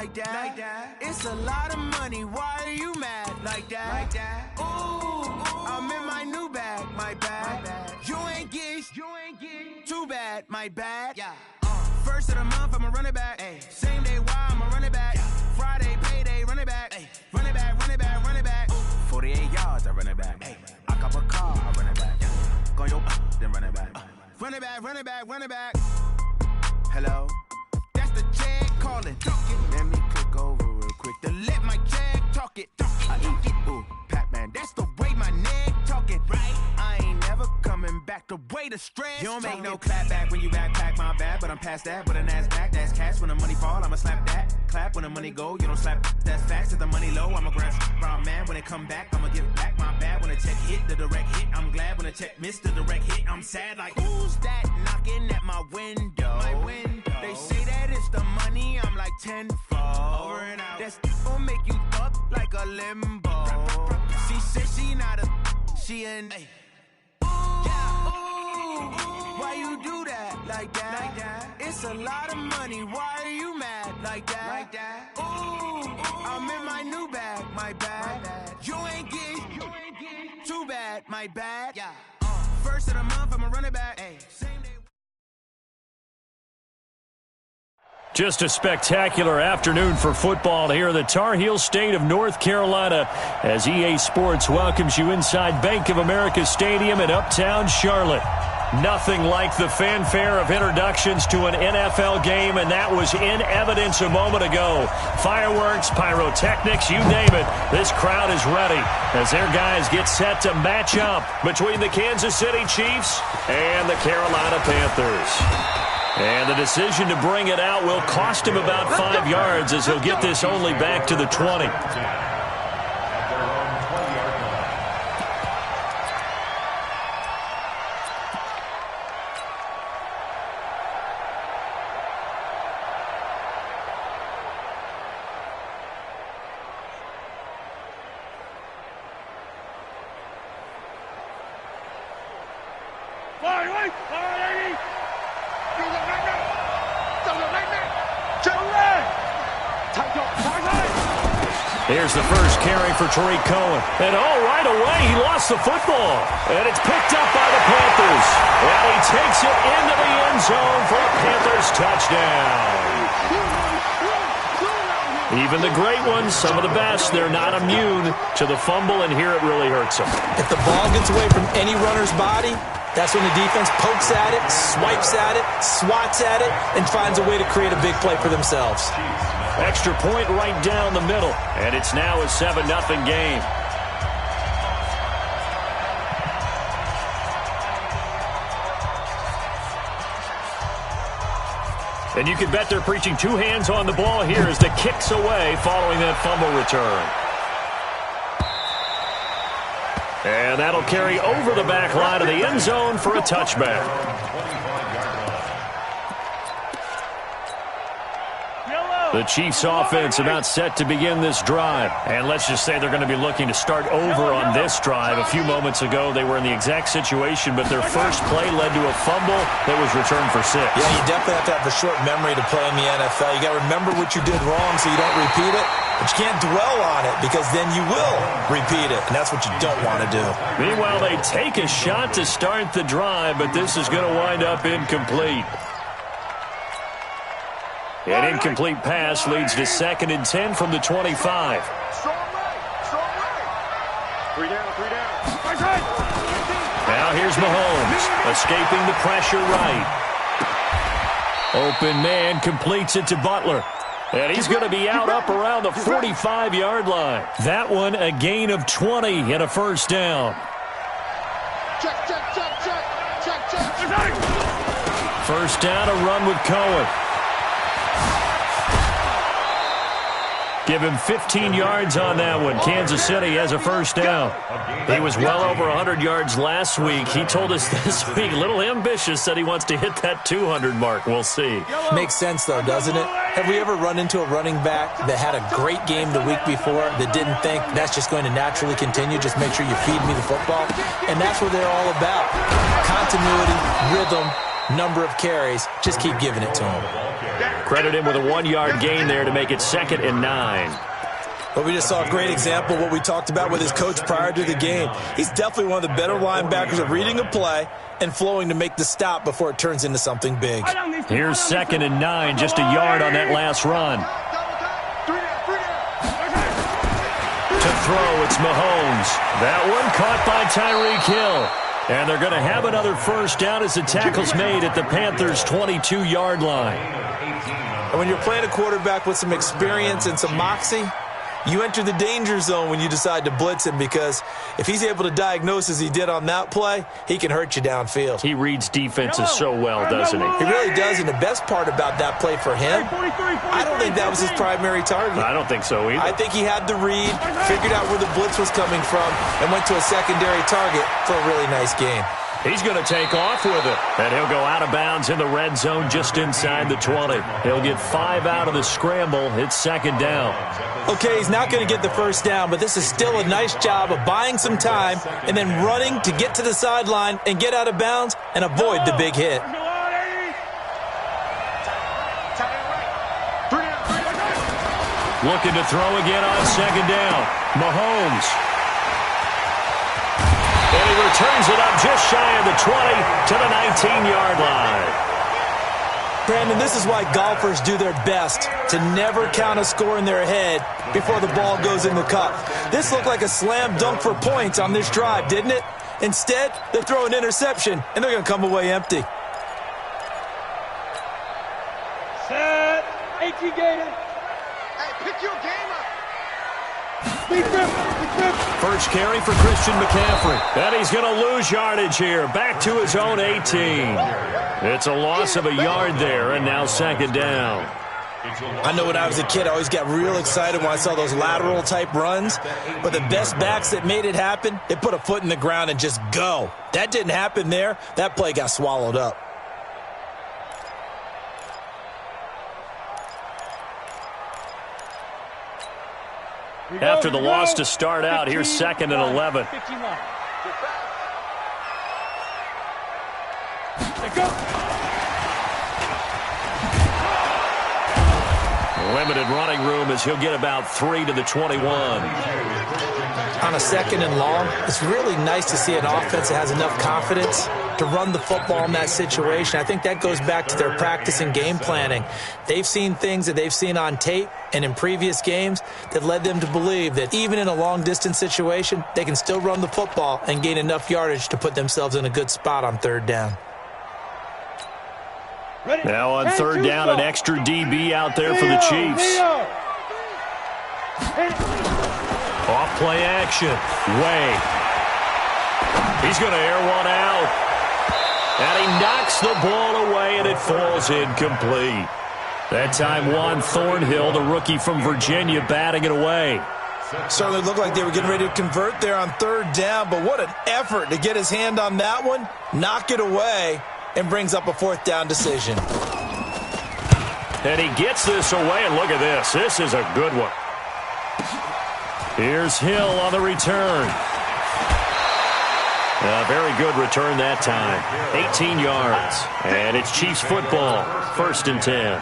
like that. It's a lot of money, why are you mad like that? Ooh, I'm in my new bag, my bad. You ain't get too bad, my bad. First of the month, I'ma run it back. Same day, why I'ma run it back. Friday, payday, run it back. Run it back, run it back, run it back. 48 yards, I run it back. I cop a car, I run it back. Go your then run it back. Run it back, run it back, run it back. Hello? That's the Jag calling. Let me click over real quick to let my Jag talk it. I eat it, ooh, Pac-Man. That's the way my neck talking. Right? I ain't never coming back the way the stress. You don't make no clap back when you backpack my bad, but I'm past that with a NASDAQ. That's cash when the money fall, I'ma slap that. Clap when the money go, you don't slap. That's facts. If the money low, I'ma grab round man. When it come back, I'ma give back my bad. When the check hit, the direct hit, I'm glad. When the check missed the direct hit, I'm sad. Like, who's that knocking at my window? They say that it's the money, I'm like tenfold. Over and out. That's gon' make you up like a limbo. She said she not a, she an. Why you do that like that? It's a lot of money, why are you mad like that? Ooh, I'm in my new bag, my bad. You ain't get too bad, my bad. First of the month, I'ma run it back. Same day. Just a spectacular afternoon for football here in the Tar Heel state of North Carolina as EA Sports welcomes you inside Bank of America Stadium in Uptown Charlotte. Nothing like the fanfare of introductions to an NFL game, and that was in evidence a moment ago. Fireworks, pyrotechnics, you name it. This crowd is ready as their guys get set to match up between the Kansas City Chiefs and the Carolina Panthers. And the decision to bring it out will cost him about 5 yards as he'll get this only back to the 20. Here's the first carry for Tariq Cohen. And right away, he lost the football. And it's picked up by the Panthers. And he takes it into the end zone for a Panthers touchdown. Even the great ones, some of the best, they're not immune to the fumble, and here it really hurts them. If the ball gets away from any runner's body, that's when the defense pokes at it, swipes at it, swats at it, and finds a way to create a big play for themselves. Extra point right down the middle, and it's now a 7-0 game. And you can bet they're preaching two hands on the ball here as the kick's away following that fumble return. And that'll carry over the back line of the end zone for a touchback. The Chiefs offense about set to begin this drive. And let's just say they're going to be looking to start over on this drive. A few moments ago, they were in the exact situation, but their first play led to a fumble that was returned for 6. Yeah, you definitely have to have a short memory to play in the NFL. You got to remember what you did wrong so you don't repeat it. But you can't dwell on it because then you will repeat it, and that's what you don't want to do. Meanwhile, they take a shot to start the drive, but this is going to wind up incomplete. An incomplete pass leads to 2nd and 10 from the 25. Now here's Mahomes, escaping the pressure right. Open man completes it to Butler. And he's going to be out up around the 45-yard line. That one a gain of 20 and a first down. First down, a run with Cohen. Give him 15 yards on that one. Kansas City has a first down. He was well over 100 yards last week. He told us this week, a little ambitious, said he wants to hit that 200 mark. We'll see. Makes sense, though, doesn't it? Have we ever run into a running back that had a great game the week before that didn't think that's just going to naturally continue? Just make sure you feed me the football. And that's what they're all about. Continuity, rhythm, number of carries. Just keep giving it to him. Credit him with a 1-yard gain there to make it 2nd and 9. But we just saw a great example of what we talked about with his coach prior to the game. He's definitely one of the better linebackers at reading a play and flowing to make the stop before it turns into something big. Here's 2nd and 9, just a yard on that last run. To throw, it's Mahomes. That one caught by Tyreek Hill. And they're going to have another first down as the tackle's made at the Panthers' 22-yard line. And when you're playing a quarterback with some experience and some moxie, you enter the danger zone when you decide to blitz him, because if he's able to diagnose as he did on that play, he can hurt you downfield. He reads defenses so well, doesn't he? He really does, and the best part about that play for him, I don't think that was his primary target. I don't think so either. I think he had the read, figured out where the blitz was coming from, and went to a secondary target for a really nice game. He's going to take off with it, and he'll go out of bounds in the red zone just inside the 20. He'll get 5 out of the scramble. It's 2nd down. Okay, he's not going to get the first down, but this is still a nice job of buying some time and then running to get to the sideline and get out of bounds and avoid the big hit. Looking to throw again on 2nd down. Mahomes. And he returns it up just shy of the 20 to the 19-yard line. Brandon, this is why golfers do their best to never count a score in their head before the ball goes in the cup. This looked like a slam dunk for points on this drive, didn't it? Instead, they throw an interception, and they're going to come away empty. Set. 18 Gator. Hey, pick your game up. First carry for Christian McCaffrey. And he's going to lose yardage here. Back to his own 18. It's a loss of a yard there, and now 2nd down. I know when I was a kid, I always got real excited when I saw those lateral-type runs. But the best backs that made it happen, they put a foot in the ground and just go. That didn't happen there. That play got swallowed up. After the loss to start out, here's 2nd and 11. Limited running room as he'll get about 3 to the 21. On a 2nd and long, it's really nice to see an offense that has enough confidence to run the football in that situation. I think that goes back to their practice and game planning. They've seen things that they've seen on tape and in previous games that led them to believe that even in a long-distance situation, they can still run the football and gain enough yardage to put themselves in a good spot on 3rd down. Now on 3rd down, an extra DB out there for the Chiefs. Off play action. Way. He's going to air one out. And he knocks the ball away, and it falls incomplete. That time, Juan Thornhill, the rookie from Virginia, batting it away. Certainly looked like they were getting ready to convert there on 3rd down, but what an effort to get his hand on that one, knock it away, and brings up a 4th down decision. And he gets this away, and look at this. This is a good one. Here's Hill on the return. A very good return that time. 18 yards. And it's Chiefs football. 1st and 10.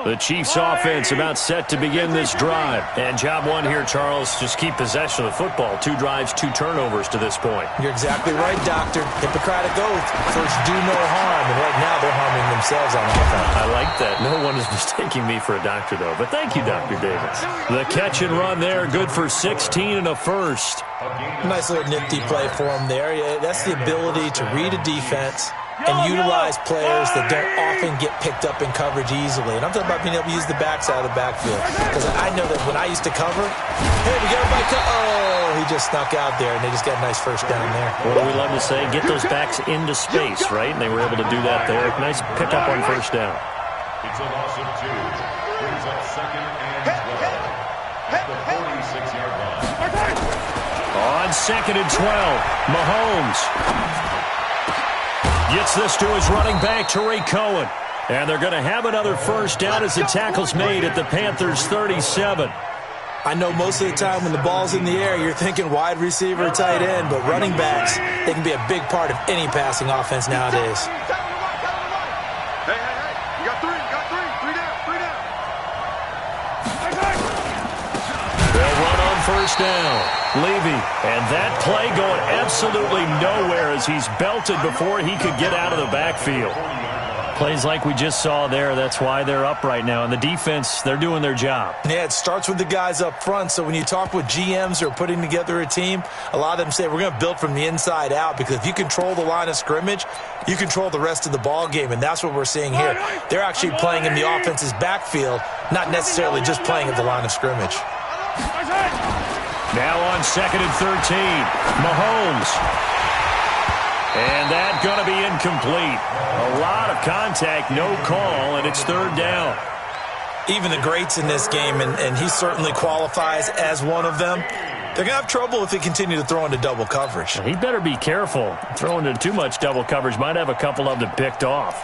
The Chiefs offense about set to begin this drive. And job one here, Charles, just keep possession of the football. 2 drives, 2 turnovers to this point. You're exactly right, Doctor. Hippocratic oath. First, do no harm. And right now, they're harming themselves on offense. I like that. No one is mistaking me for a doctor, though. But thank you, Dr. Davis. The catch and run there, good for 16 and a first. Nice little nifty play for him there. Yeah, that's the ability to read a defense and utilize players that don't often get picked up in coverage easily. And I'm talking about being able to use the backside of the backfield. Because I know that when I used to cover, hey, we got him by oh, he just snuck out there, and they just got a nice first down there. What do we love to say? Get those backs into space, right? And they were able to do that there. Nice pickup on first down. It's a loss of 2. Brings up 2nd and 12 at the 46-yard line. On 2nd and 12, Mahomes. Gets this to his running back, Tariq Cohen. And they're going to have another first down as the tackle's made at the Panthers' 37. I know most of the time when the ball's in the air, you're thinking wide receiver, tight end, but running backs, they can be a big part of any passing offense nowadays. Hey, you got three down. They'll run on first down. Levy, and that play going absolutely nowhere as he's belted before he could get out of the backfield. Plays like we just saw there, that's why they're up right now. And the defense, they're doing their job. Yeah, it starts with the guys up front. So when you talk with GMs who are putting together a team, a lot of them say we're going to build from the inside out, because if you control the line of scrimmage, you control the rest of the ball game, and that's what we're seeing here. They're actually playing in the offense's backfield, not necessarily just playing at the line of scrimmage. Now on 2nd and 13, Mahomes. And that's going to be incomplete. A lot of contact, no call, and it's 3rd down. Even the greats in this game, and he certainly qualifies as one of them, they're going to have trouble if they continue to throw into double coverage. He better be careful. Throwing into too much double coverage might have a couple of them picked off.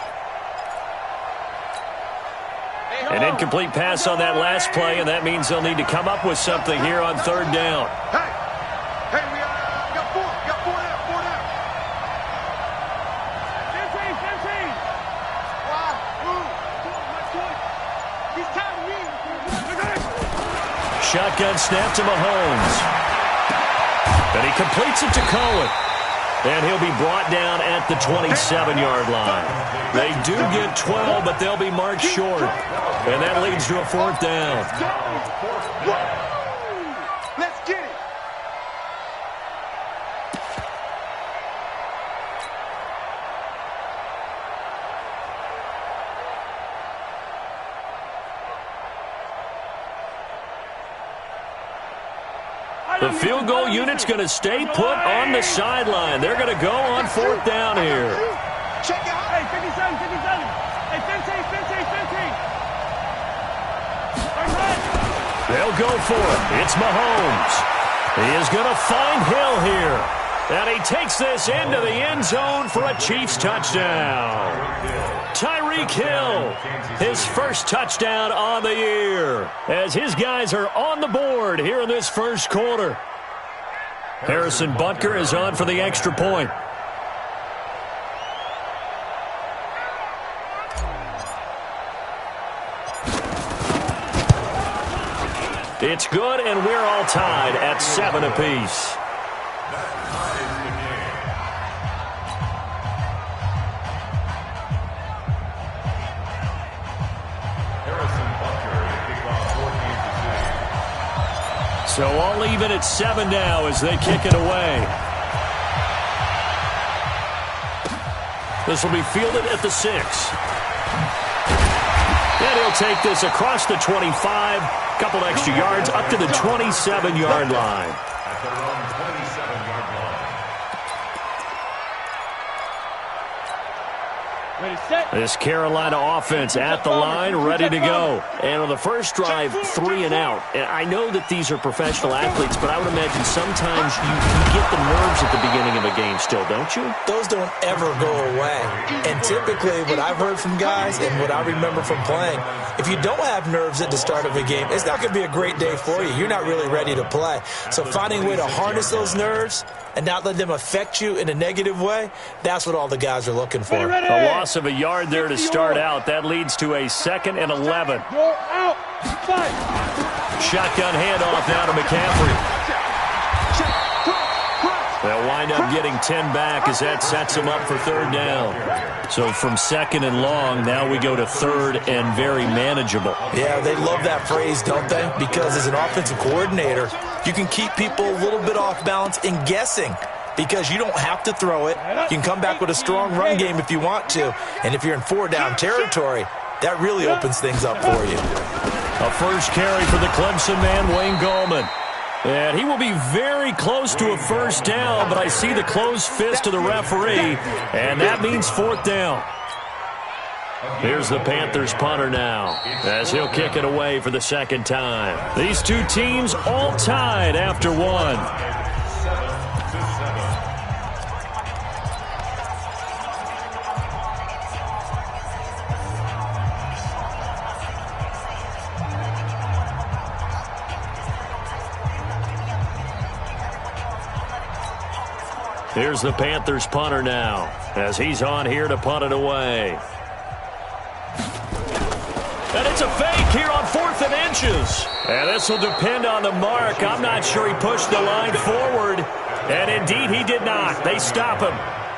An incomplete pass on that last play, and that means they'll need to come up with something here on 3rd down. Hey, we got four down. Shotgun snap to Mahomes. And he completes it to Cohen. And he'll be brought down at the 27-yard line. They do get 12, but they'll be marked short. And that leads to a 4th down. Let's get it. The field goal unit's going to stay put on the sideline. They're going to go on 4th down here. Check it out. Hey, 57. Hey, 15. They'll go for it. It's Mahomes. He is going to find Hill here. And he takes this into the end zone for a Chiefs touchdown. Tyreek Hill, his first touchdown on the year, as his guys are on the board here in this first quarter. Harrison Butker is on for the extra point. It's good, and we're all tied at 7 apiece. So all even at 7 now as they kick it away. This will be fielded at the 6. And he'll take this across the 25, couple extra yards up to the 27-yard line. At their own 27-yard line. Ready, set. This Carolina offense at the line, ready to go. And on the first drive, 3 and out. And I know that these are professional athletes, but I would imagine sometimes you get the nerves at the beginning of a game still, don't you? Those don't ever go away. And typically what I've heard from guys and what I remember from playing, if you don't have nerves at the start of a game, it's not going to be a great day for you. You're not really ready to play. So finding a way to harness those nerves and not let them affect you in a negative way, that's what all the guys are looking for. A loss of a yard there to start out. That leads to a 2nd and 11. Go out. 5. Shotgun handoff now to McCaffrey. They'll wind up getting 10 back as that sets them up for 3rd down. So from 2nd and long, now we go to 3rd and very manageable. Yeah, they love that phrase, don't they? Because as an offensive coordinator, you can keep people a little bit off balance and guessing, because you don't have to throw it. You can come back with a strong run game if you want to. And if you're in 4-down territory, that really opens things up for you. A first carry for the Clemson man, Wayne Gallman. And he will be very close to a first down, but I see the closed fist of the referee, and that means 4th down. Here's the Panthers punter now, as he'll kick it away for the 2nd time. These two teams all tied after 1. Here's the Panthers punter now, as he's on here to punt it away. And it's a fake here on 4th and inches. And this will depend on the mark. I'm not sure he pushed the line forward. And indeed, he did not. They stop him.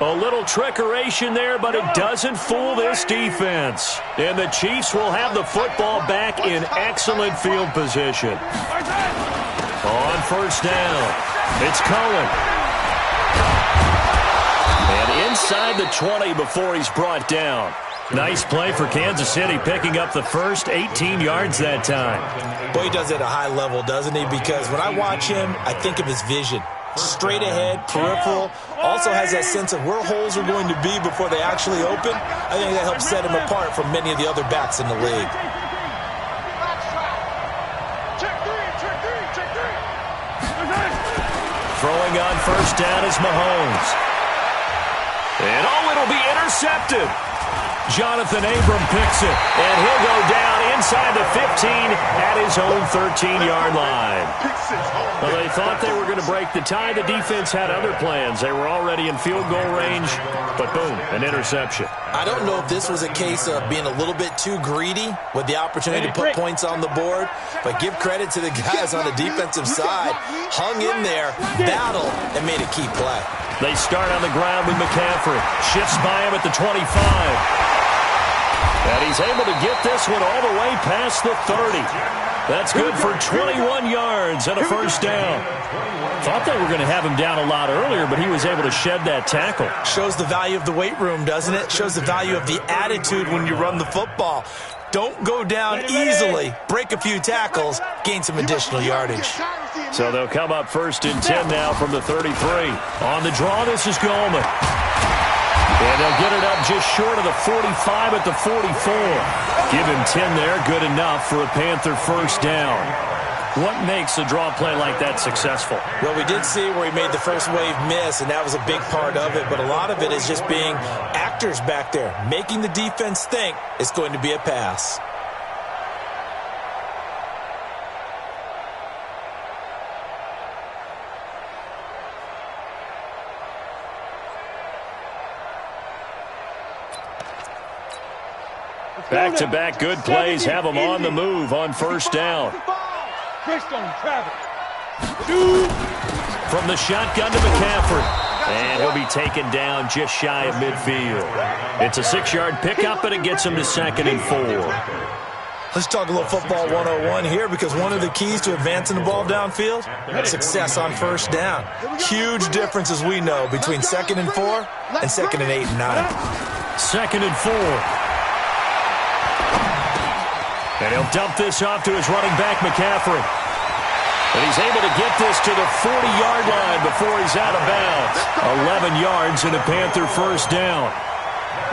A little trickeration there, but it doesn't fool this defense. And the Chiefs will have the football back in excellent field position. On first down, it's Cohen. And inside the 20 before he's brought down. Nice play for Kansas City, picking up the first 18 yards that time. Boy, he does it at a high level, doesn't he? Because when I watch him, I think of his vision. Straight ahead, peripheral, also has that sense of where holes are going to be before they actually open. I think that helps set him apart from many of the other backs in the league. Throwing on first down is Mahomes. And it'll be intercepted. Jonathan Abram picks it, and he'll go down inside the 15 at his own 13-yard line. Well, they thought they were going to break the tie. The defense had other plans. They were already in field goal range, but boom, an interception. I don't know if this was a case of being a little bit too greedy with the opportunity to put points on the board, but give credit to the guys on the defensive side. Hung in there, battled, and made a key play. They start on the ground with McCaffrey. Shifts by him at the 25. And he's able to get this one all the way past the 30. That's good for 21 yards and a first down. Thought they were going to have him down a lot earlier, but he was able to shed that tackle. Shows the value of the weight room, doesn't it? Shows the value of the attitude when you run the football. Don't go down easily. Break a few tackles. Gain some additional yardage. So they'll come up first and 10 now from the 33. On the draw, this is Goldman. And they'll get it up just short of the 45 at the 44. Give him 10 there. Good enough for a Panther first down. What makes a draw play like that successful? Well, we did see where he made the first wave miss, and that was a big part of it. But a lot of it is just being actors back there, making the defense think it's going to be a pass. Back-to-back good plays have him on the move on first down. From the shotgun to McCaffrey. And he'll be taken down just shy of midfield. It's a 6-yard pickup, and it gets him to 2nd and 4. Let's talk a little football 101 here, because one of the keys to advancing the ball downfield, success on first down. Huge difference, as we know, between 2nd and 4 and 2nd and 8 and 9. 2nd and 4. And he'll dump this off to his running back, McCaffrey. And he's able to get this to the 40-yard line before he's out of bounds. 11 yards and a Panther first down.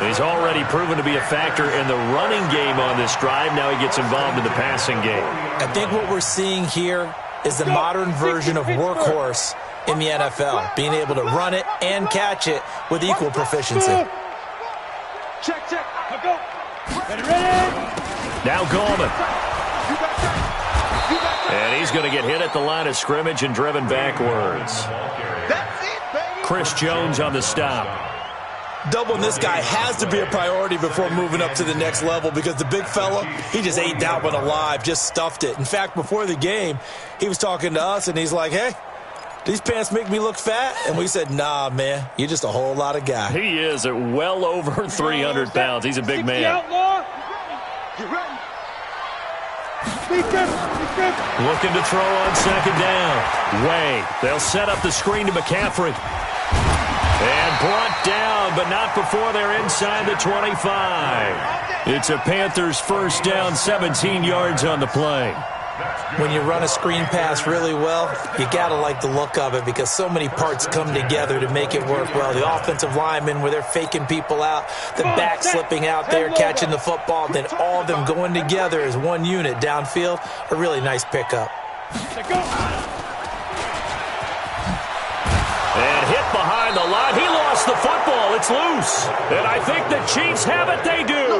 He's already proven to be a factor in the running game on this drive. Now he gets involved in the passing game. I think what we're seeing here is the modern version of workhorse in the NFL, being able to run it and catch it with equal proficiency. Check. Go. Ready. Now Goldman. And he's going to get hit at the line of scrimmage and driven backwards. Chris Jones on the stop. Doubling this guy has to be a priority before moving up to the next level, because the big fella, he just ate that one alive, just stuffed it. In fact, before the game, he was talking to us, and he's like, hey, these pants make me look fat? And we said, nah, man, you're just a whole lot of guy. He is at well over 300 pounds. He's a big man. Get ready. Looking to throw on second down. Way. They'll set up the screen to McCaffrey. And brought down, but not before they're inside the 25. It's a Panthers first down, 17 yards on the play. When you run a screen pass really well, you got to like the look of it, because so many parts come together to make it work well. The offensive linemen, where they're faking people out, the back slipping out there, catching the football, then all of them going together as one unit downfield, a really nice pickup. And hit behind the line. He lost the football. It's loose. And I think the Chiefs have it. They do.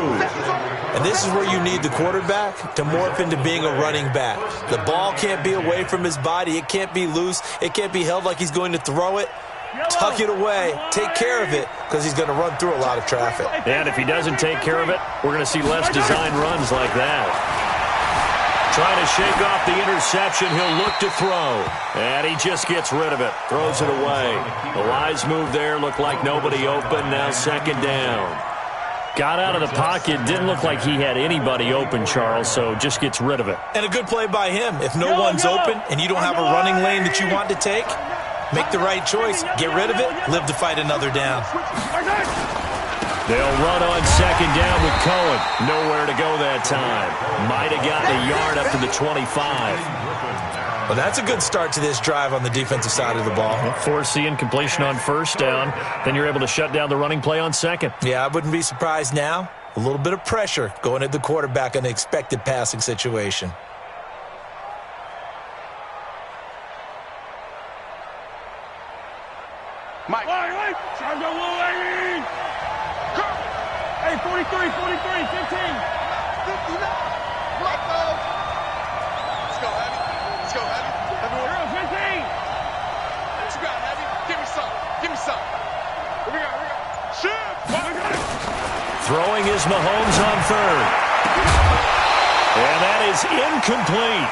And this is where you need the quarterback to morph into being a running back. The ball can't be away from his body. It can't be loose. It can't be held like he's going to throw it. tuck it away, take care of it, because he's going to run through a lot of traffic. And if he doesn't take care of it, we're going to see less design runs like that. Trying to shake off the interception, he'll look to throw. And he just gets rid of it, throws it away. The wise move there, looked like nobody open, now second down. Got out of the pocket, didn't look like he had anybody open, Charles, so just gets rid of it. And a good play by him. If no one's open and you don't have a running lane that you want to take, make the right choice, get rid of it, live to fight another down. They'll run on second down with Cohen. Nowhere to go that time. Might have gotten a yard up to the 25. Well, that's a good start to this drive on the defensive side of the ball. Force the incompletion on first down. Then you're able to shut down the running play on second. Yeah, I wouldn't be surprised now. A little bit of pressure going at the quarterback in an expected passing situation. Mike. Time to Lane. Hey, 43, 15. 59. Let's go, Heavy. Let's go, Heavy. Girl, 15. What you got, Heavy? Give me some. Here we go. Shoot. Throwing is Mahomes on third. And that is incomplete.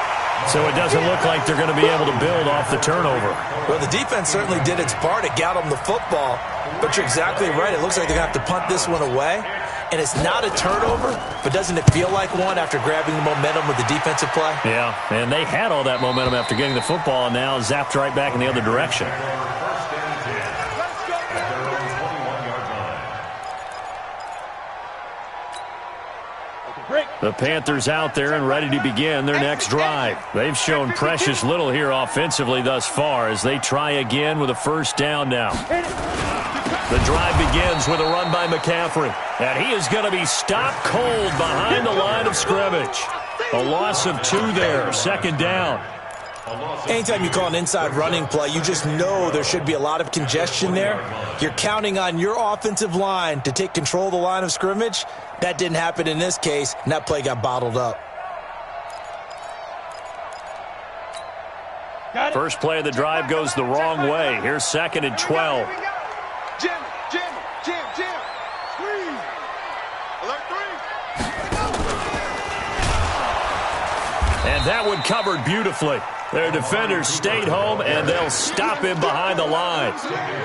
So it doesn't look like they're going to be able to build off the turnover. Well, the defense certainly did its part to get them the football. But you're exactly right. It looks like they're going to have to punt this one away. And it's not a turnover, but doesn't it feel like one after grabbing the momentum with the defensive play? Yeah, and they had all that momentum after getting the football and now zapped right back in the other direction. The Panthers out there and ready to begin their next drive. They've shown precious little here offensively thus far as they try again with a first down now. The drive begins with a run by McCaffrey. And he is going to be stopped cold behind the line of scrimmage. A loss of 2 there, second down. Anytime you call an inside running play, you just know there should be a lot of congestion there. You're counting on your offensive line to take control of the line of scrimmage. That didn't happen in this case, and that play got bottled up. First play of the drive goes the wrong way. Here's second and 12. Jam. Squeeze. Alert 3. And that one covered beautifully. Their defenders stayed home, and they'll stop him behind the line.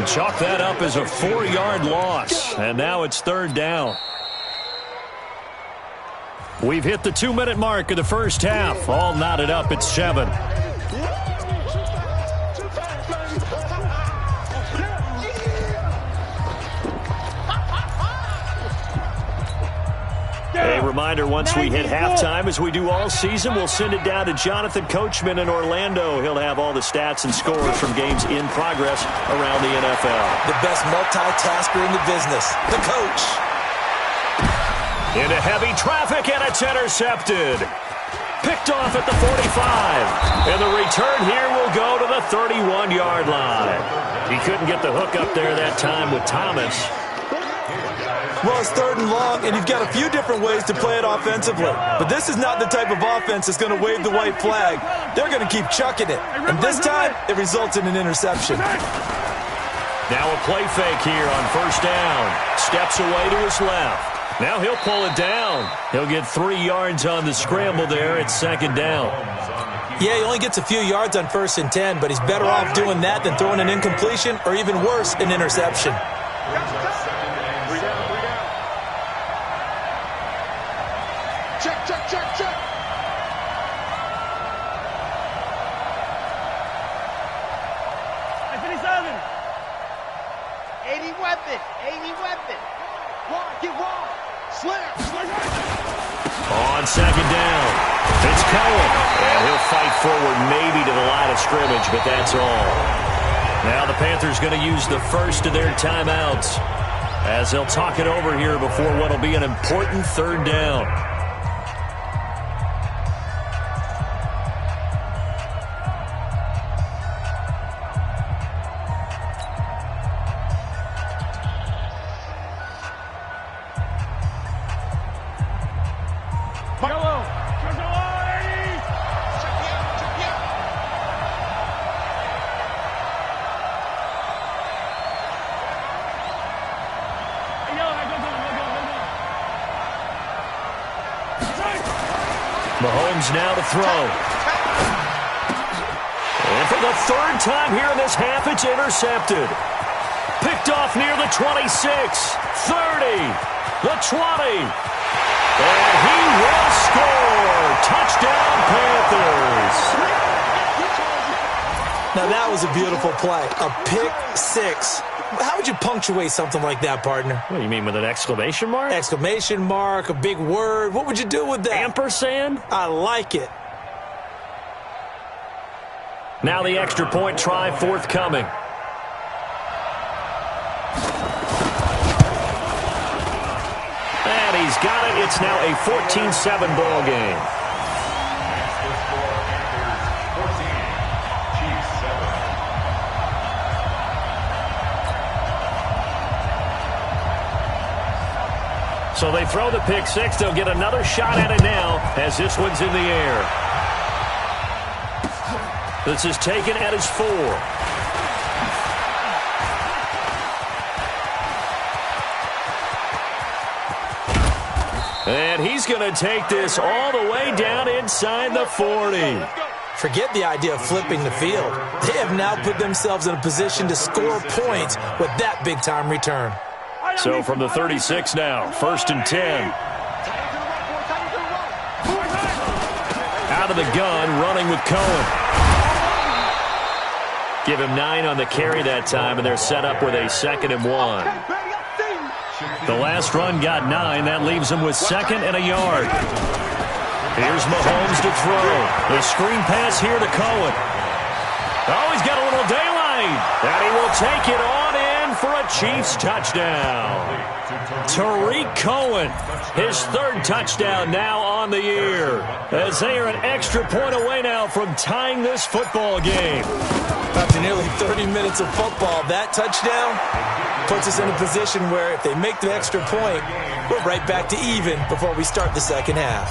Chalk that up as a 4-yard loss, and now it's third down. We've hit the 2-minute mark of the first half. All knotted up at 7. A reminder, once we hit halftime, as we do all season, we'll send it down to Jonathan Coachman in Orlando. He'll have all the stats and scores from games in progress around the NFL. The best multitasker in the business, the coach. Into heavy traffic, and it's intercepted. Picked off at the 45. And the return here will go to the 31-yard line. He couldn't get the hook up there that time with Thomas. Well, it's third and long, and you've got a few different ways to play it offensively. But this is not the type of offense that's going to wave the white flag. They're going to keep chucking it. And this time, it results in an interception. Now a play fake here on first down. Steps away to his left. Now he'll pull it down. He'll get 3 yards on the scramble there at second down. Yeah, he only gets a few yards on 1st and 10, but he's better off doing that than throwing an incompletion or even worse, an interception. Check. 80 weapon. Get wide. Slam. On second down, it's Cohen. And he'll fight forward maybe to the line of scrimmage, but that's all. Now the Panthers going to use the first of their timeouts as they'll talk it over here before what will be an important third down. Mahomes now to throw. And for the third time here in this half, it's intercepted. Picked off near the 26, 30, the 20. And he will score. Touchdown, Panthers. Now that was a beautiful play. A pick six. How would you punctuate something like that, partner? What do you mean, with an exclamation mark? Exclamation mark, a big word. What would you do with that? Ampersand? I like it. Now the extra point try forthcoming. And he's got it. It's now a 14-7 ball game. So they throw the pick six. They'll get another shot at it now as this one's in the air. This is taken at his 4. And he's going to take this all the way down inside the 40. Forget the idea of flipping the field. They have now put themselves in a position to score points with that big-time return. So from the 36 now, 1st and 10. Out of the gun, running with Cohen. Give him 9 on the carry that time, and they're set up with a 2nd and 1. The last run got 9. That leaves him with 2nd and a yard. Here's Mahomes to throw. The screen pass here to Cohen. Oh, he's got a little daylight. And he will take it on in for a Chiefs touchdown. Tariq Cohen, his 3rd touchdown now on the year. As they are an extra point away now from tying this football game. After nearly 30 minutes of football, that touchdown puts us in a position where if they make the extra point, we're right back to even before we start the second half.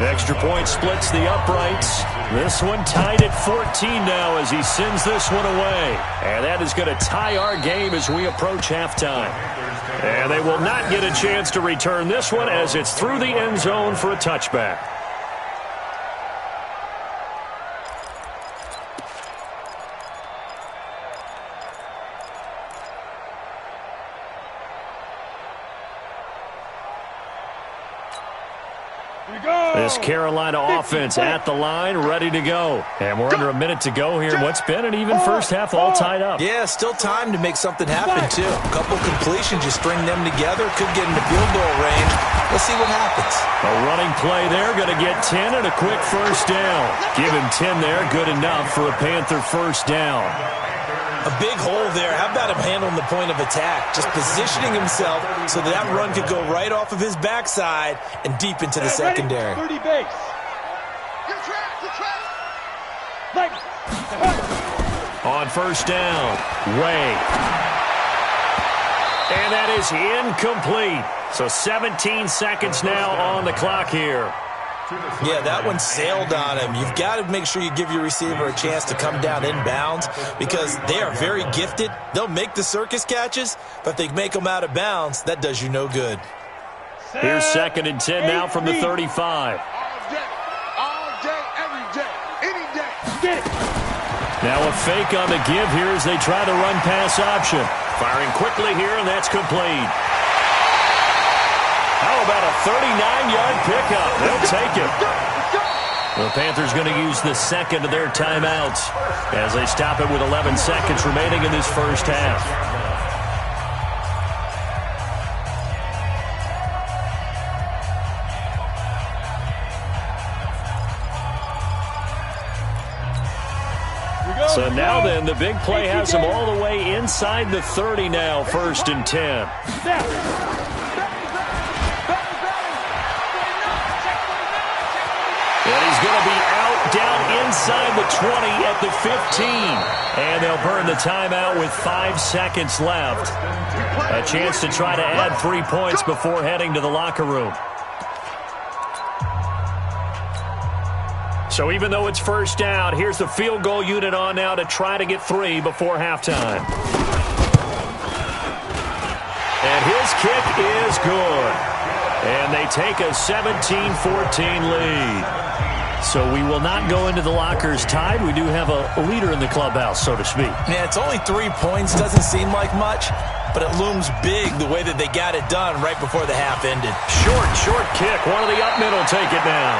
Extra point splits the uprights. This one tied at 14 now as he sends this one away. And that is going to tie our game as we approach halftime. And they will not get a chance to return this one as it's through the end zone for a touchback. This Carolina offense at the line, ready to go. And we're under a minute to go here. What's been an even first half, all tied up. Yeah, still time to make something happen, too. A couple completions, you string them together, could get into field goal range. Let's see what happens. A running play there, going to get 10 and a quick first down. Give him 10 there, good enough for a Panther first down. A big hole there. How about him handling the point of attack? Just positioning himself so that run could go right off of his backside and deep into the secondary. 30 base. On first down, Way. And that is incomplete. So 17 seconds now on the clock here. Yeah, that one sailed on him. You've got to make sure you give your receiver a chance to come down inbounds because they are very gifted. They'll make the circus catches, but if they make them out of bounds, that does you no good. Here's 2nd and 10 now from the 35. All day, every day, any day. Get it. Now a fake on the give here as they try the run pass option. Firing quickly here, and that's complete. How about a 39-yard pickup? They'll take it. The Panthers going to use the 2nd of their timeouts as they stop it with 11 seconds remaining in this first half. So now then, the big play has them all the way inside the 30 now, 1st and 10. And he's going to be out down inside the 20 at the 15. And they'll burn the timeout with 5 seconds left. A chance to try to add 3 points before heading to the locker room. So even though it's first down, here's the field goal unit on now to try to get 3 before halftime. And his kick is good. And they take a 17-14 lead. So we will not go into the lockers tied. We do have a leader in the clubhouse, so to speak. Yeah, it's only 3 points. Doesn't seem like much, but it looms big the way that they got it done right before the half ended. Short kick. One of the up middle take it now.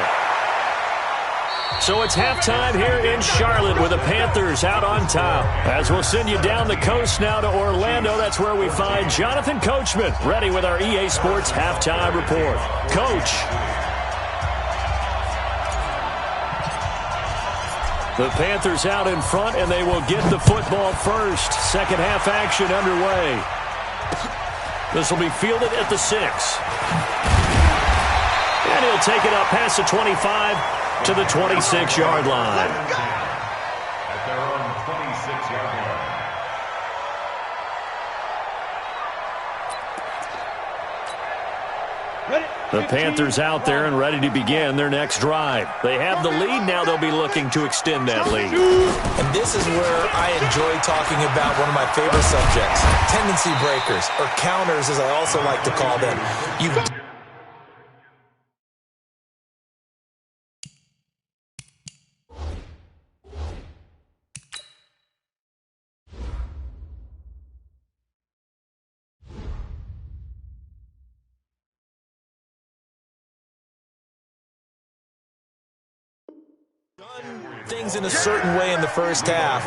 So it's halftime here in Charlotte with the Panthers out on top. As we'll send you down the coast now to Orlando, that's where we find Jonathan Coachman, ready with our EA Sports halftime report. Coach. The Panthers out in front, and they will get the football first. Second half action underway. This will be fielded at the 6. And he'll take it up past the 25 to the 26-yard line. At their own 26-yard line. The Panthers out there and ready to begin their next drive. They have the lead. Now they'll be looking to extend that lead. And this is where I enjoy talking about one of my favorite subjects, tendency breakers, or counters as I also like to call them. Things in a certain way in the first half,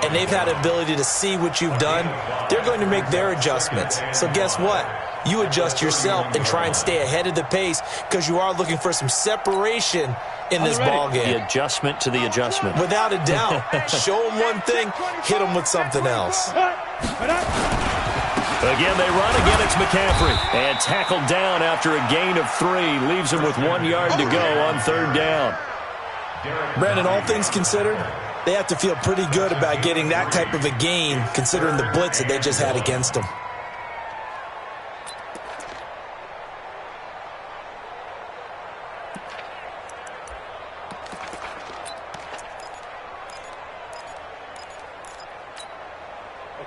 and they've had the ability to see what you've done. They're going to make their adjustments. So guess what? You adjust yourself and try and stay ahead of the pace because you are looking for some separation in this ball game. The adjustment to the adjustment. Without a doubt. Show them one thing, hit them with something else. Again, they run. Again, it's McCaffrey. And tackled down after a gain of 3. Leaves him with 1 yard to go on third down. Brandon, all things considered, they have to feel pretty good about getting that type of a gain considering the blitz that they just had against them.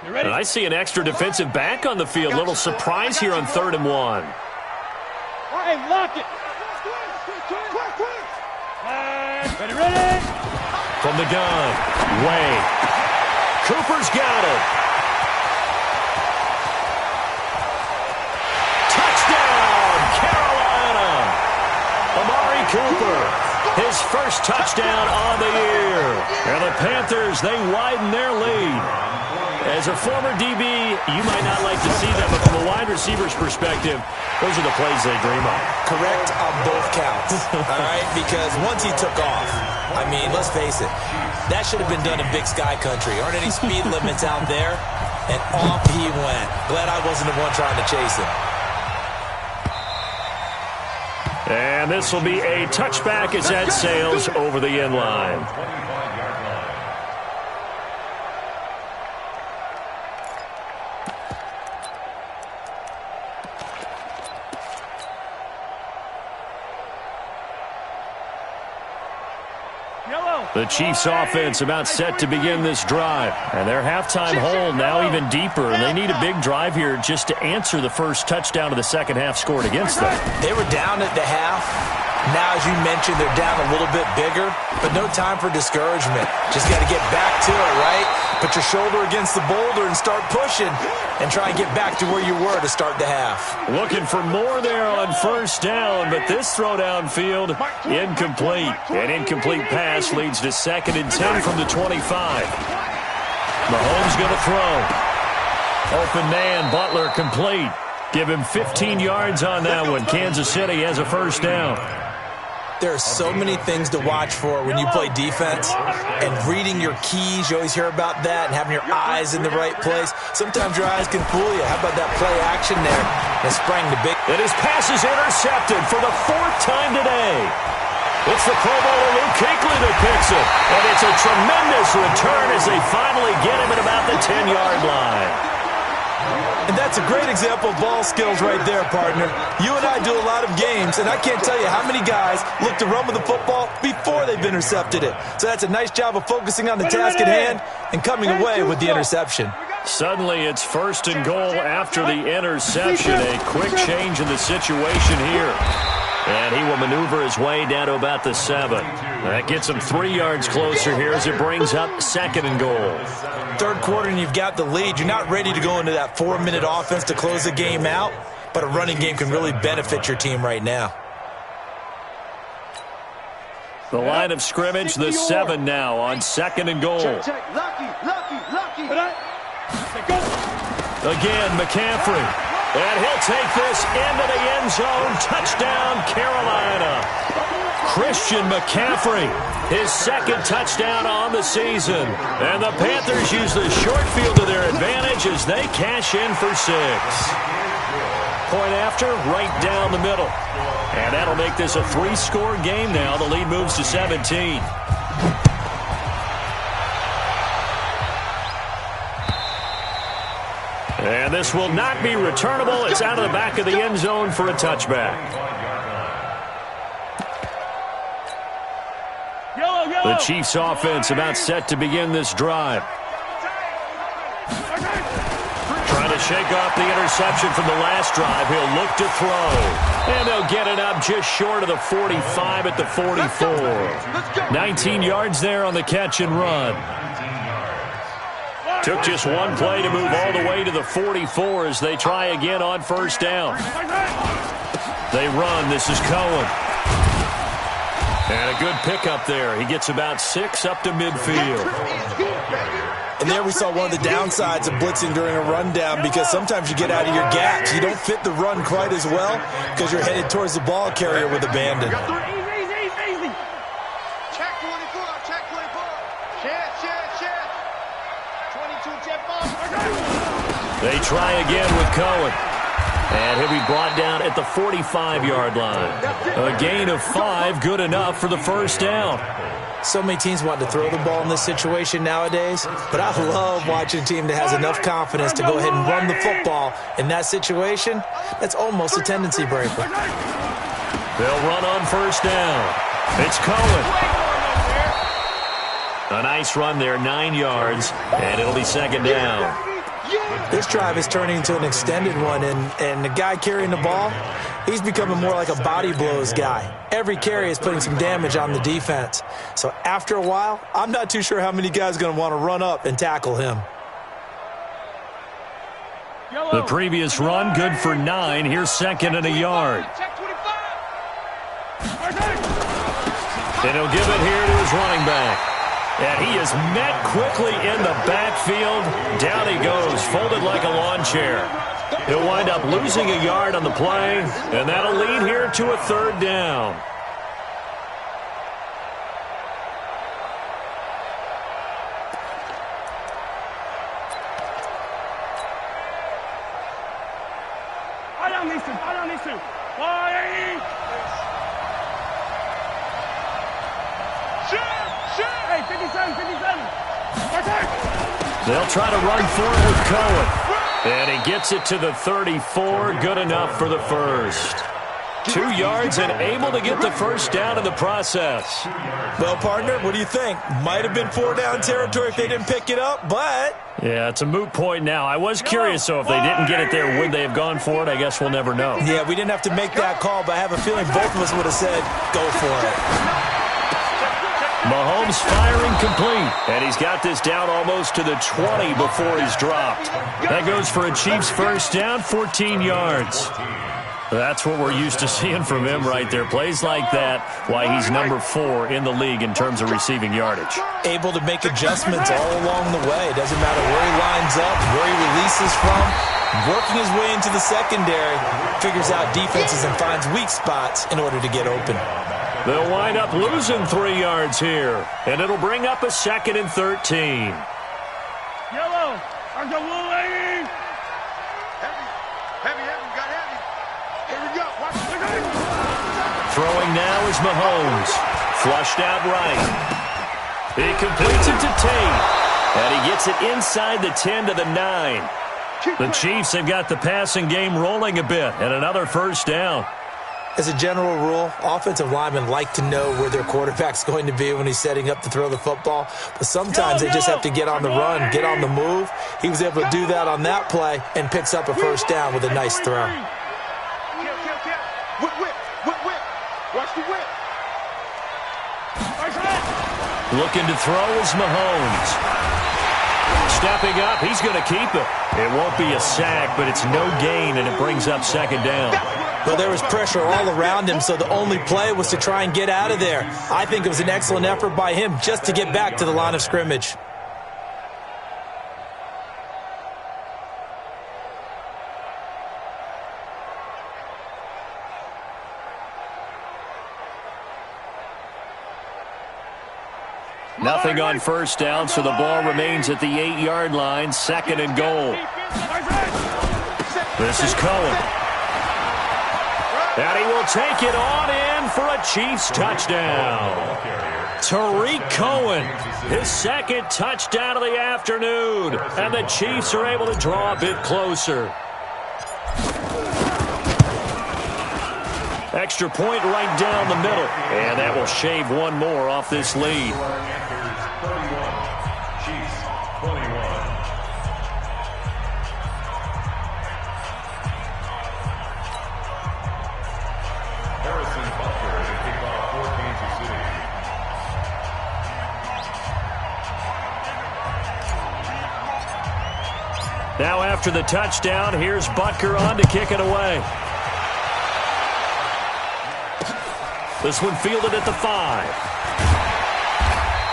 And I see an extra defensive back on the field. Little surprise here on 3rd and 1. Hey, lock it. Ready. From the gun. Way. Cooper's got it. Touchdown, Carolina. Amari Cooper. His first touchdown on the year. And the Panthers, they widen their lead. As a former DB, you might not like to see them, but from a wide receiver's perspective, those are the plays they dream of. Correct on both counts, all right? Because once he took off, I mean, let's face it, that should have been done in Big Sky Country. Aren't any speed limits out there? And off he went. Glad I wasn't the one trying to chase him. And this will be a touchback as that sails over the end line. The Chiefs offense about set to begin this drive. And their halftime hole now even deeper. And they need a big drive here just to answer the first touchdown of the second half scored against them. They were down at the half. Now, as you mentioned, they're down a little bit bigger, but no time for discouragement. Just got to get back to it, right? Put your shoulder against the boulder and start pushing and try and get back to where you were to start the half. Looking for more there on first down, but this throw downfield incomplete. An incomplete pass leads to 2nd and 10 from the 25. Mahomes going to throw. Open man, Butler complete. Give him 15 yards on that one. Kansas City has a first down. There are so many things to watch for when you play defense, and reading your keys, you always hear about that, and having your eyes in the right place. Sometimes your eyes can fool you. How about that play action there? And sprang the big. And his pass is intercepted for the 4th time today. It's the Pro Bowler Luke Kuechly that picks it. And it's a tremendous return as they finally get him at about the 10-yard line. And that's a great example of ball skills right there, partner. You and I do a lot of games, and I can't tell you how many guys look to run with the football before they've intercepted it. So that's a nice job of focusing on the task at hand and coming away with the interception. Suddenly it's 1st and goal after the interception. A quick change in the situation here. And he will maneuver his way down to about the 7. That gets him 3 yards closer here as it brings up 2nd and goal. Third quarter and you've got the lead. You're not ready to go into that 4-minute offense to close the game out, but a running game can really benefit your team right now. The line of scrimmage, the 7 now on 2nd and goal. Lucky. Again, McCaffrey. And he'll take this into the end zone. Touchdown, Carolina. Christian McCaffrey, his 2nd touchdown on the season. And the Panthers use the short field to their advantage as they cash in for 6. Point after, right down the middle. And that'll make this a 3-score game now. The lead moves to 17. And this will not be returnable. It's out of the back of the end zone for a touchback. The Chiefs offense about set to begin this drive. Trying to shake off the interception from the last drive. He'll look to throw. And they'll get it up just short of the 45 at the 44. 19 yards there on the catch and run. Took just one play to move all the way to the 44 as they try again on 1st down. They run. This is Cohen. And a good pickup there. He gets about 6 up to midfield. And there we saw one of the downsides of blitzing during a rundown, because sometimes you get out of your gaps. You don't fit the run quite as well because you're headed towards the ball carrier with abandon. Easy. Check 24. Check 24. Check. 22 jet ball. They try again with Cohen. And he'll be brought down at the 45-yard line. A gain of 5, good enough for the 1st down. So many teams want to throw the ball in this situation nowadays, but I love watching a team that has enough confidence to go ahead and run the football. In that situation, that's almost a tendency breaker. They'll run on 1st down. It's Cohen. A nice run there, 9 yards, and it'll be 2nd down. This drive is turning into an extended one, and the guy carrying the ball, he's becoming more like a body blows guy. Every carry is putting some damage on the defense. So after a while, I'm not too sure how many guys are going to want to run up and tackle him. The previous run, good for 9. Here's 2nd and a yard. And he'll give it here to his running back. And he is met quickly in the backfield. Down he goes, folded like a lawn chair. He'll wind up losing a yard on the play, and that'll lead here to a 3rd down. I don't need to. Hey, 57. They'll try to run for it with Cohen. And he gets it to the 34. Good enough for the 1st. 2 yards and able to get the 1st down in the process. Well, partner, what do you think? Might have been 4-down territory if they didn't pick it up, but... Yeah, it's a moot point now. I was curious, so if they didn't get it there, would they have gone for it? I guess we'll never know. Yeah, we didn't have to make that call, but I have a feeling both of us would have said, go for it. Mahomes firing complete, and he's got this down almost to the 20 before he's dropped. That goes for a Chiefs 1st down, 14 yards. That's what we're used to seeing from him right there. Plays like that, why he's number 4 in the league in terms of receiving yardage. Able to make adjustments all along the way. It doesn't matter where he lines up, where he releases from. Working his way into the secondary, figures out defenses and finds weak spots in order to get open. They'll wind up losing 3 yards here, and it'll bring up a 2nd and 13. Yellow, I'm the blue lady. Heavy, got heavy. Here we go. Watch it. Throwing now is Mahomes. Flushed out right. He completes it to Tate. And he gets it inside the 10 to the 9. The Chiefs have got the passing game rolling a bit, and another 1st down. As a general rule, offensive linemen like to know where their quarterback's going to be when he's setting up to throw the football. But sometimes they just have to get on the run, get on the move. He was able to do that on that play and picks up a 1st down with a nice throw. Whip. Looking to throw is Mahomes. Stepping up, he's going to keep it. It won't be a sack, but it's no gain, and it brings up second down. Well, there was pressure all around him, so the only play was to try and get out of there. I think it was an excellent effort by him just to get back to the line of scrimmage. Nothing on first down, so the ball remains at the 8-yard line, second and goal. This is Cohen. And he will take it on in for a Chiefs touchdown. Tariq Cohen, his second touchdown of the afternoon. And the Chiefs are able to draw a bit closer. Extra point right down the middle. And that will shave one more off this lead. Now after the touchdown, here's Butker on to kick it away. This one fielded at the 5.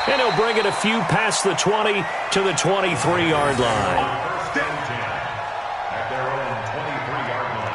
And he'll bring it a few past the 20 to the 23-yard line. First and 10 at their own 23-yard line.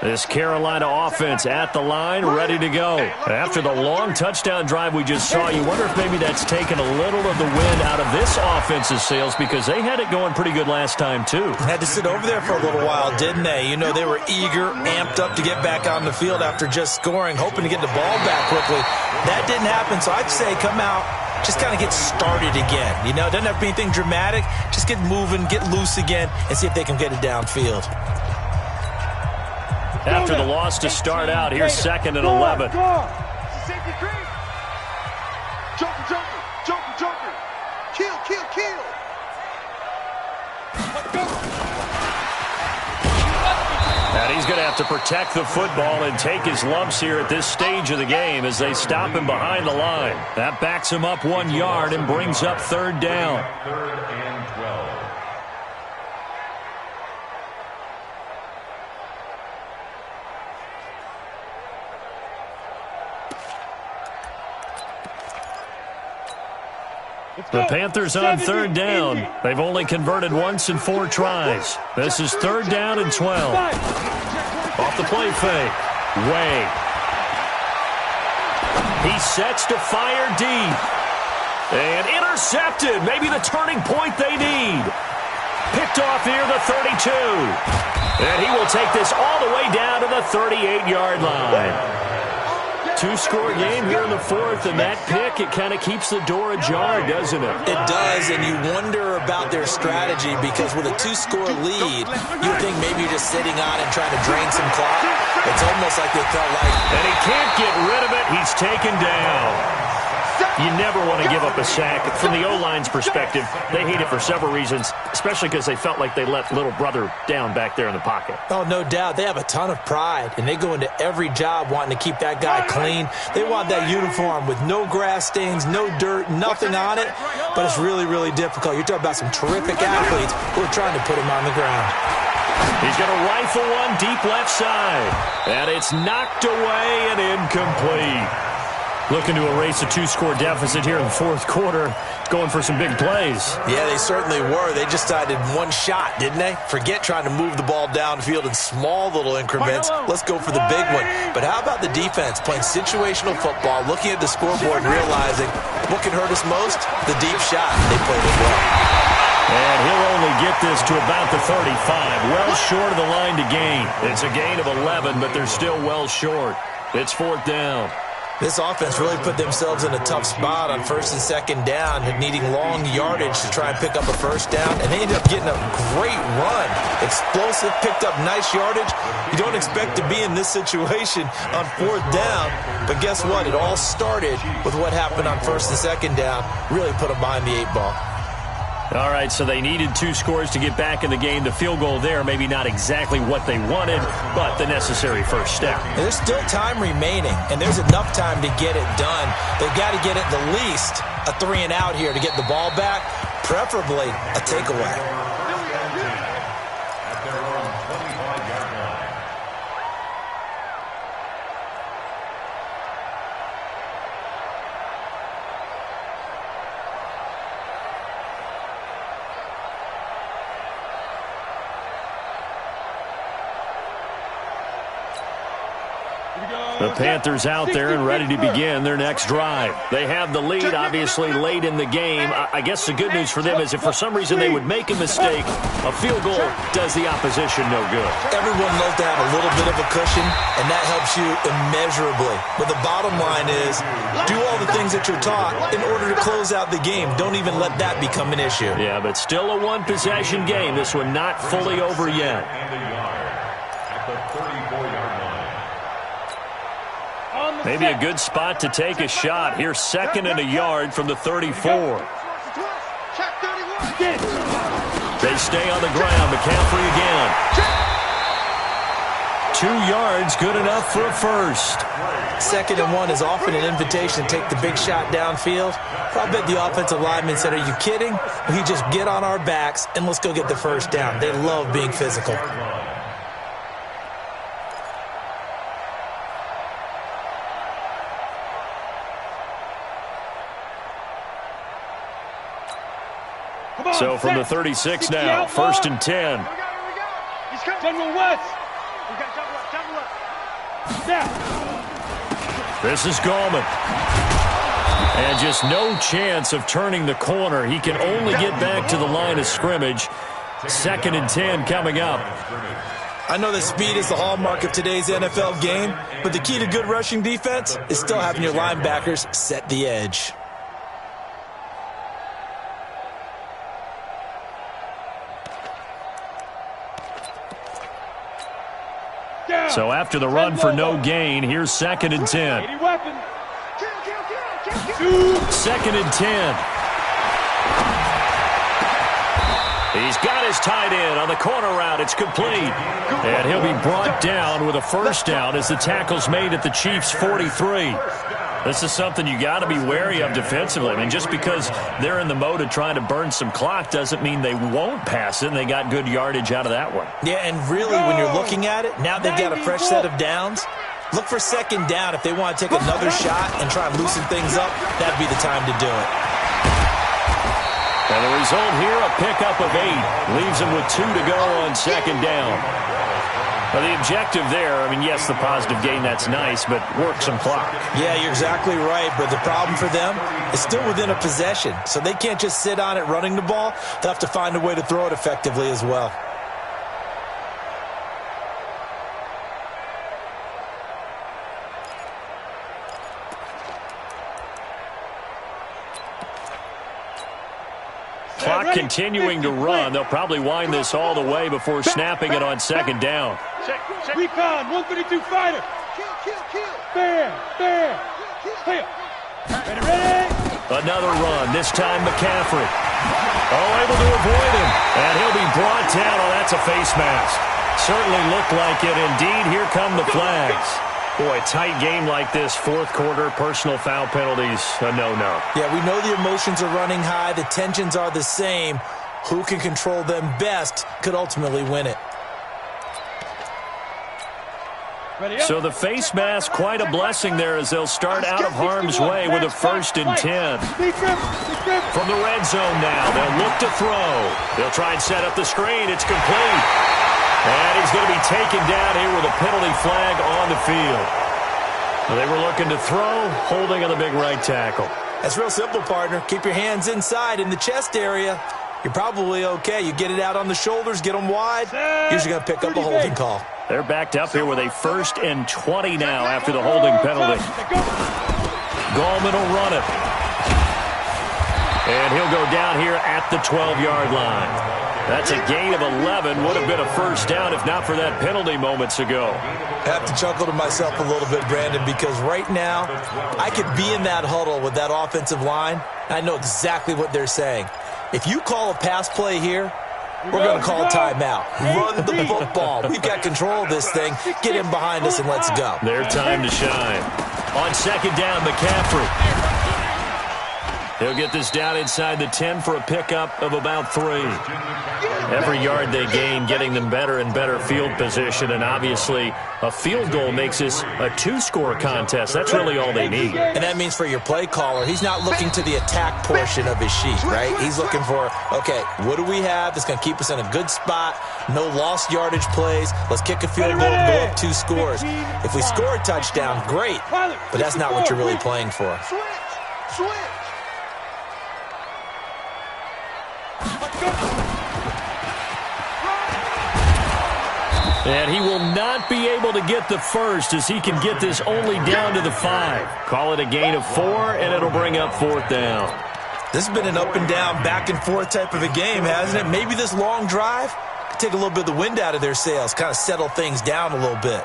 This Carolina offense at the line, ready to go. After the long touchdown drive we just saw, you wonder if maybe that's taken a little of the wind out of this offense's sails because they had it going pretty good last time, too. Had to sit over there for a little while, didn't they? You know, they were eager, amped up to get back on the field after just scoring, hoping to get the ball back quickly. That didn't happen, so I'd say come out, just kind of get started again. You know, doesn't have to be anything dramatic. Just get moving, get loose again, and see if they can get it downfield. After the loss to start out, here's second and 11. Joker. Kill. And he's going to have to protect the football and take his lumps here at this stage of the game as they stop him behind the line. That backs him up 1 yard and brings up third down. Third and 12. The Panthers on third down. They've only converted once in 4 tries. This is third down and 12. Off the play fake. Way. He sets to fire deep. And intercepted. Maybe the turning point they need. Picked off near the 32. And he will take this all the way down to the 38-yard line. 2-score game here in the fourth, and that pick, it kind of keeps the door ajar, doesn't it? It does, and you wonder about their strategy because with a 2-score lead, you think maybe you're just sitting on and trying to drain some clock. It's almost like they felt like... And he can't get rid of it. He's taken down. You never want to give up a sack. From the O-line's perspective, they hate it for several reasons, especially because they felt like they let little brother down back there in the pocket. Oh, no doubt. They have a ton of pride, and they go into every job wanting to keep that guy clean. They want that uniform with no grass stains, no dirt, nothing on it, but it's really, really difficult. You're talking about some terrific athletes who are trying to put him on the ground. He's going to rifle one deep left side, and it's knocked away and incomplete. Looking to erase a 2-score deficit here in the fourth quarter, going for some big plays. Yeah, they certainly were. They just decided one shot, didn't they? Forget trying to move the ball downfield in small little increments. Let's go for the big one. But how about the defense playing situational football, looking at the scoreboard and realizing what can hurt us most? The deep shot. They played it well. And he'll only get this to about the 35, well short of the line to gain. It's a gain of 11, but they're still well short. It's fourth down. This offense really put themselves in a tough spot on first and second down, needing long yardage to try and pick up a first down, and they ended up getting a great run. Explosive, picked up nice yardage. You don't expect to be in this situation on fourth down, but guess what? It all started with what happened on first and second down. Really put them behind the 8 ball. All right, so they needed 2 scores to get back in the game. The field goal there, maybe not exactly what they wanted, but the necessary first step. There's still time remaining, and there's enough time to get it done. They've got to get at the least a 3-and-out here to get the ball back, preferably a takeaway. The Panthers out there and ready to begin their next drive. They have the lead, obviously, late in the game. I guess the good news for them is if for some reason they would make a mistake, a field goal does the opposition no good. Everyone loves to have a little bit of a cushion, and that helps you immeasurably. But the bottom line is, do all the things that you're taught in order to close out the game. Don't even let that become an issue. Yeah, but still a one-possession game. This one not fully over yet. Maybe a good spot to take a shot. Here's 2nd and a yard from the 34. They stay on the ground. McCaffrey again. 2 yards, good enough for a first. 2nd and 1 is often an invitation to take the big shot downfield. I bet the offensive lineman said, are you kidding? We just get on our backs and let's go get the first down. They love being physical. So from the 36 now, 1st and 10. General West. This is Gallman. And just no chance of turning the corner. He can only get back to the line of scrimmage. 2nd and 10 coming up. I know that speed is the hallmark of today's NFL game, but the key to good rushing defense is still having your linebackers set the edge. So after the run for no gain, here's 2nd and 10. 2nd and 10. He's got his tight end on the corner route. It's complete. And he'll be brought down with a first down as the tackle's made at the Chiefs' 43. This is something you got to be wary of defensively. I mean, just because they're in the mode of trying to burn some clock doesn't mean they won't pass it, and they got good yardage out of that one. Yeah, and really, when you're looking at it, now they've got a fresh set of downs. Look for 2nd down. If they want to take another shot and try and loosen things up, that'd be the time to do it. And the result here, a pickup of 8. Leaves them with 2 to go on 2nd down. Well, the objective there, I mean, yes, the positive gain, that's nice, but work some clock. Yeah, you're exactly right, but the problem for them is still within a possession, so they can't just sit on it running the ball. They'll have to find a way to throw it effectively as well. Clock continuing to run. They'll probably wind this all the way before snapping it on 2nd down. Recon, 132 fighter. Fair. Clear. Ready. Another run, this time McCaffrey. Oh, able to avoid him. And he'll be brought down. Oh, that's a face mask. Certainly looked like it. Indeed, here come the flags. Boy, tight game like this, 4th quarter, personal foul penalties, a no-no. Yeah, we know the emotions are running high. The tensions are the same. Who can control them best could ultimately win it. So the face mask, quite a blessing there as they'll start out of harm's way with a 1st and 10. From the red zone now, they'll look to throw. They'll try and set up the screen. It's complete. And he's going to be taken down here with a penalty flag on the field. They were looking to throw, holding on the big right tackle. That's real simple, partner. Keep your hands inside in the chest area. You're probably okay. You get it out on the shoulders, get them wide. Usually going to pick up a holding call. They're backed up here with a 1st and 20 now after the holding penalty. Gallman will run it. And he'll go down here at the 12-yard line. That's a gain of 11. Would have been a first down if not for that penalty moments ago. I have to chuckle to myself a little bit, Brandon, because right now I could be in that huddle with that offensive line. I know exactly what they're saying. If you call a pass play here, we're going to call timeout. Run the football. We've got control of this thing. Get him behind us and let's go. Their time to shine. On second down, McCaffrey. He'll get this down inside the 10 for a pickup of about 3. Every yard they gain, getting them better and better field position, and obviously a field goal makes this a 2-score contest. That's really all they need. And that means for your play caller, he's not looking to the attack portion of his sheet, right? He's looking for, okay, what do we have that's going to keep us in a good spot? No lost yardage plays. Let's kick a field goal and go up 2 scores. If we score a touchdown, great, but that's not what you're really playing for. Switch. And he will not be able to get the first as he can get this only down to the 5. Call it a gain of 4, and it'll bring up 4th down. This has been an up and down, back and forth type of a game, hasn't it? Maybe this long drive could take a little bit of the wind out of their sails, kind of settle things down a little bit.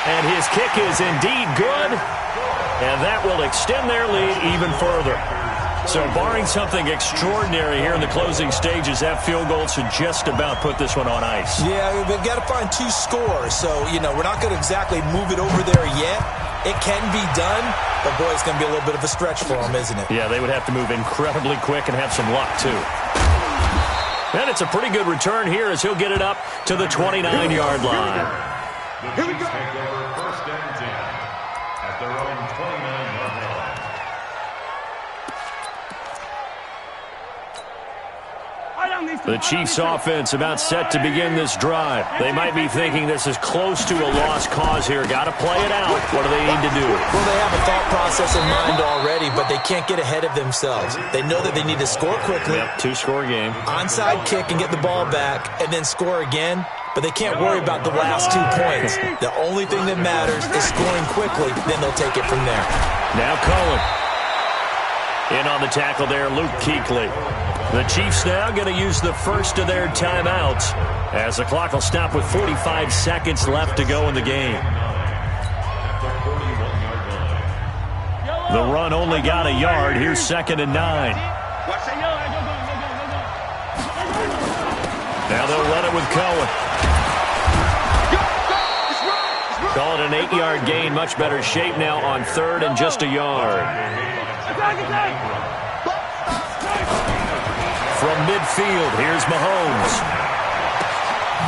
And his kick is indeed good, and that will extend their lead even further. So barring something extraordinary here in the closing stages, that field goal should just about put this one on ice. Yeah, we've got to find 2 scores, so, we're not going to exactly move it over there yet. It can be done, but, boy, it's going to be a little bit of a stretch for them, isn't it? Yeah, they would have to move incredibly quick and have some luck, too. And it's a pretty good return here as he'll get it up to the 29-yard line. Here we go. Take over 1st and 10 at their own 29-yard line. The Chiefs offense about set to begin this drive. They might be thinking this is close to a lost cause here. Got to play it out. What do they need to do? Well, they have a thought process in mind already, but they can't get ahead of themselves. They know that they need to score quickly. Yep, 2-score game. Onside kick and get the ball back and then score again. But they can't worry about the last 2 points. The only thing that matters is scoring quickly. Then they'll take it from there. Now Cohen. In on the tackle there, Luke Kuechly. The Chiefs now going to use the first of their timeouts as the clock will stop with 45 seconds left to go in the game. The run only got a yard. Here's 2nd and 9. Now they'll run it with Cohen. Call it an 8-yard gain. Much better shape now on 3rd and just a yard. From midfield, here's Mahomes.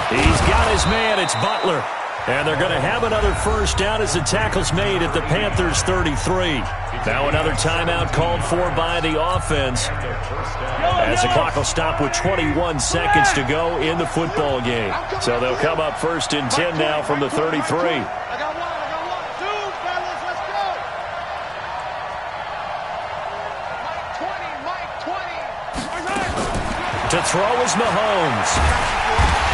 He's got his man. It's Butler. And they're going to have another first down as the tackle's made at the Panthers' 33. Now another timeout called for by the offense as the clock will stop with 21 seconds to go in the football game. So they'll come up 1st and 10 now from the 33. To throw is Mahomes.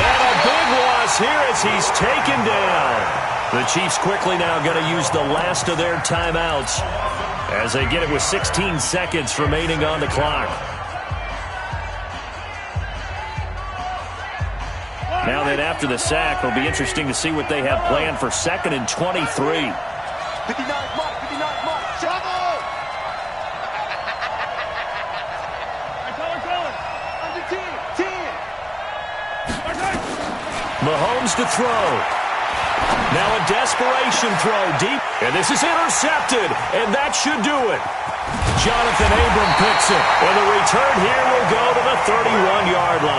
And a big loss here as he's taken down. The Chiefs quickly now going to use the last of their timeouts as they get it with 16 seconds remaining on the clock. Now then after the sack, it'll be interesting to see what they have planned for 2nd and 23. 59 mark, trouble! Mahomes to throw. Now a desperation throw deep. And this is intercepted. And that should do it. Jonathan Abram picks it. And the return here will go to the 31-yard line.